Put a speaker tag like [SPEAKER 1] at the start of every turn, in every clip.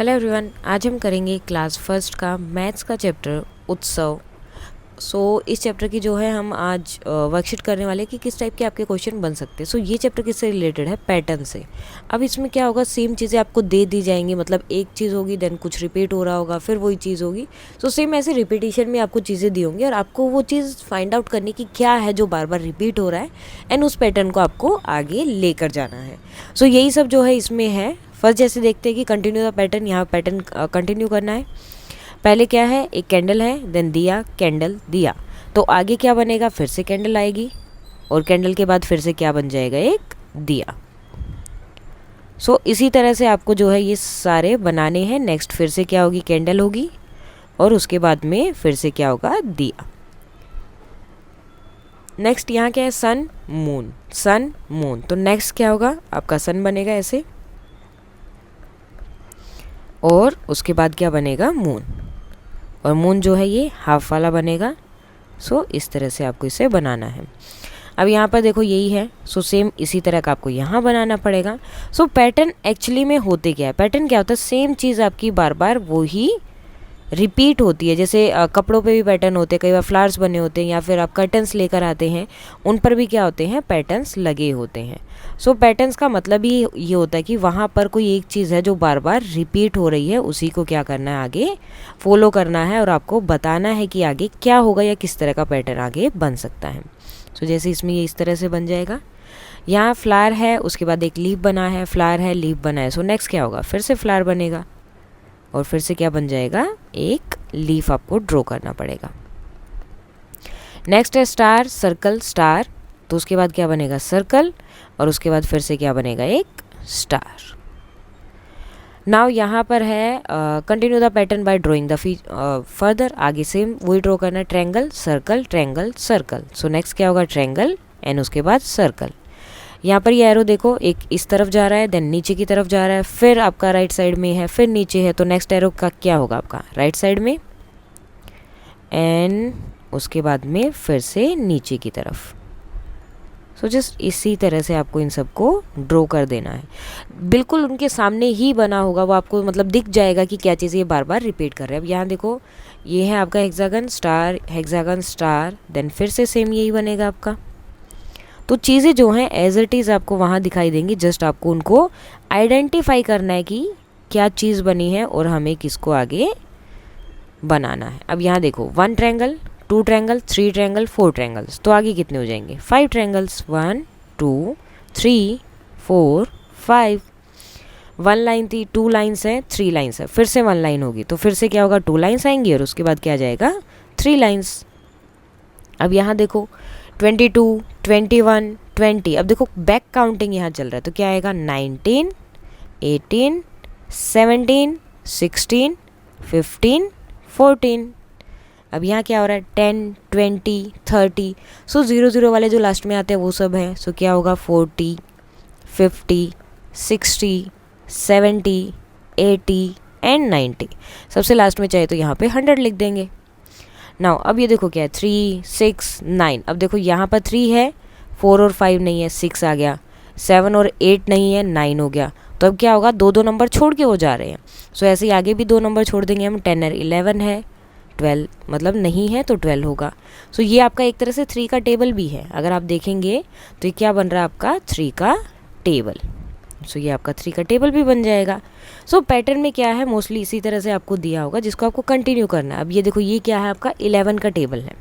[SPEAKER 1] Hello everyone, आज हम करेंगे क्लास फर्स्ट का मैथ्स का चैप्टर उत्सव। इस चैप्टर की जो है हम आज वर्कशीट करने वाले कि किस टाइप के आपके क्वेश्चन बन सकते हैं। ये चैप्टर किससे रिलेटेड है? पैटर्न से। अब इसमें क्या होगा, सेम चीज़ें आपको दे दी जाएंगी, मतलब एक चीज़ होगी देन कुछ रिपीट हो रहा होगा, फिर वही चीज़ होगी। सेम ऐसे रिपीटिशन में आपको चीज़ें दी होंगी और आपको वो चीज़ फाइंड आउट करनी कि क्या है जो बार बार रिपीट हो रहा है एंड उस पैटर्न को आपको आगे लेकर जाना है। यही सब जो है इसमें है। फर्स्ट जैसे देखते हैं कि कंटिन्यू द पैटर्न, यहाँ पैटर्न कंटिन्यू करना है। पहले क्या है, एक कैंडल है, देन दिया, कैंडल, दिया। तो आगे क्या बनेगा, फिर से कैंडल आएगी और कैंडल के बाद फिर से क्या बन जाएगा, एक दिया। इसी तरह से आपको जो है ये सारे बनाने हैं। नेक्स्ट फिर से क्या होगी, कैंडल होगी और उसके बाद में फिर से क्या होगा, दिया। नेक्स्ट यहाँ क्या है, सन मून, सन मून। तो नेक्स्ट क्या होगा, आपका सन बनेगा ऐसे और उसके बाद क्या बनेगा, मून। और मून जो है ये हाफ वाला बनेगा। इस तरह से आपको इसे बनाना है। अब यहाँ पर देखो यही है, सेम इसी तरह का आपको यहाँ बनाना पड़ेगा। पैटर्न एक्चुअली में होते क्या है, पैटर्न क्या होता है, सेम चीज़ आपकी बार बार वो ही रिपीट होती है। जैसे कपड़ों पे भी पैटर्न होते हैं, कई बार फ्लावर्स बने होते हैं या फिर आप कर्टन्स लेकर आते हैं, उन पर भी क्या होते हैं, पैटर्न्स लगे होते हैं। पैटर्न्स का मतलब ही ये होता है कि वहाँ पर कोई एक चीज़ है जो बार बार रिपीट हो रही है, उसी को क्या करना है, आगे फॉलो करना है और आपको बताना है कि आगे क्या होगा या किस तरह का पैटर्न आगे बन सकता है। जैसे इसमें ये इस तरह से बन जाएगा। यहाँ फ्लावर है, उसके बाद एक लीफ बना है, फ्लावर है, लीफ बना है। नेक्स्ट क्या होगा, फिर से फ्लावर बनेगा और फिर से क्या बन जाएगा, एक लीफ आपको ड्रॉ करना पड़ेगा। नेक्स्ट है स्टार, सर्कल, स्टार। तो उसके बाद क्या बनेगा, सर्कल और उसके बाद फिर से क्या बनेगा, एक स्टार। नाउ यहाँ पर है continue the pattern bye drawing the further. आगे से वही ड्रॉ करना है, triangle, circle, triangle, circle. Next क्या होगा, ट्रायंगल एंड उसके बाद सर्कल। यहाँ पर ये एरो देखो, एक इस तरफ जा रहा है, देन नीचे की तरफ जा रहा है, फिर आपका राइट साइड में है, फिर नीचे है। तो नेक्स्ट एरो का क्या होगा, आपका राइट साइड में एंड उसके बाद में फिर से नीचे की तरफ। जस्ट इसी तरह से आपको इन सबको ड्रॉ कर देना है। बिल्कुल उनके सामने ही बना होगा, वो आपको मतलब दिख जाएगा कि क्या चीज़ ये बार बार रिपीट कर रहे हैं। अब यहाँ देखो, ये है आपका hexagon, star, hexagon, star, then फिर से सेम यही बनेगा आपका। तो चीज़ें जो हैं एज इट इज़ आपको वहाँ दिखाई देंगी, जस्ट आपको उनको आइडेंटिफाई करना है कि क्या चीज़ बनी है और हमें किसको आगे बनाना है। अब यहाँ देखो, 1 ट्रायंगल, 2 ट्रायंगल, 3 ट्रायंगल, 4 ट्रायंगल्स। तो आगे कितने हो जाएंगे, 5 ट्रायंगल्स, 1 2 3 4 5। 1 लाइन थी, 2 लाइन्स हैं, 3 लाइन्स है, फिर से 1 लाइन होगी तो फिर से क्या होगा, 2 लाइन्स आएंगी और उसके बाद क्या आ जाएगा, 3 लाइन्स। अब यहाँ देखो 22 21 20। अब देखो बैक काउंटिंग यहाँ चल रहा है तो क्या आएगा, 19 18 17 16 15 14। अब यहाँ क्या हो रहा है, 10 20 30। 0 वाले जो लास्ट में आते हैं वो सब हैं। क्या होगा, 40 50 60 70 80 एंड 90। सबसे लास्ट में चाहे तो यहाँ पे 100 लिख देंगे। नाउ अब ये देखो क्या है, 3 6 9। अब देखो यहाँ पर 3 है, 4 और 5 नहीं है, 6 आ गया, 7 और 8 नहीं है, 9 हो गया। तो अब क्या होगा, 2 नंबर छोड़ के वो जा रहे हैं। ऐसे ही आगे भी 2 नंबर छोड़ देंगे हम, 10 और 11 है, 12 मतलब नहीं है तो 12 होगा। ये आपका एक तरह से 3 का टेबल भी है। अगर आप देखेंगे तो ये क्या बन रहा है, आपका 3 का टेबल। ये आपका 3 का टेबल भी बन जाएगा। पैटर्न में क्या है, मोस्टली इसी तरह से आपको दिया होगा जिसको आपको कंटिन्यू करना है। अब ये देखो, ये क्या है, आपका 11 का टेबल है।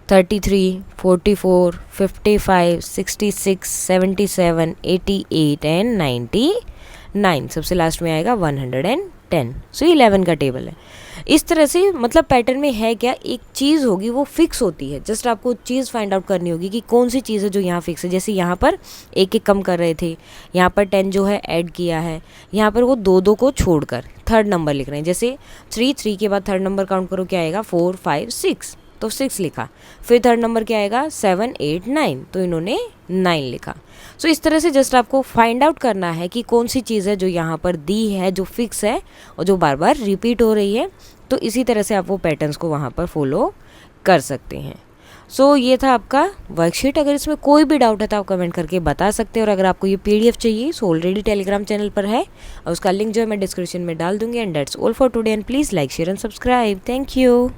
[SPEAKER 1] 33 44 55 66 77 88 एंड 99। सबसे लास्ट में आएगा 110। 11 का टेबल है। इस तरह से मतलब पैटर्न में है क्या, एक चीज़ होगी वो फिक्स होती है, जस्ट आपको चीज़ फाइंड आउट करनी होगी कि कौन सी चीज़ है जो यहाँ फिक्स है। जैसे यहाँ पर एक कम कर रहे थे, यहाँ पर 10 जो है ऐड किया है, यहाँ पर वो 2 को छोड़कर 3rd नंबर लिख रहे हैं। जैसे 3 के बाद 3rd नंबर काउंट करो, क्या आएगा, 4 5 6, तो 6 लिखा। फिर 3rd नंबर क्या आएगा, 7 8 9, तो इन्होंने 9 लिखा। इस तरह से जस्ट आपको फाइंड आउट करना है कि कौन सी चीज़ है जो यहाँ पर दी है, जो फिक्स है और जो बार बार रिपीट हो रही है। तो इसी तरह से आप वो पैटर्न्स को वहाँ पर फॉलो कर सकते हैं। सो ये था आपका वर्कशीट। अगर इसमें कोई भी डाउट है तो आप कमेंट करके बता सकते हैं। और अगर आपको ये PDF चाहिए सो ऑलरेडी टेलीग्राम चैनल पर है और उसका लिंक जो है मैं डिस्क्रिप्शन में डाल दूँगी। And that's all for today and please like share and subscribe. Thank you.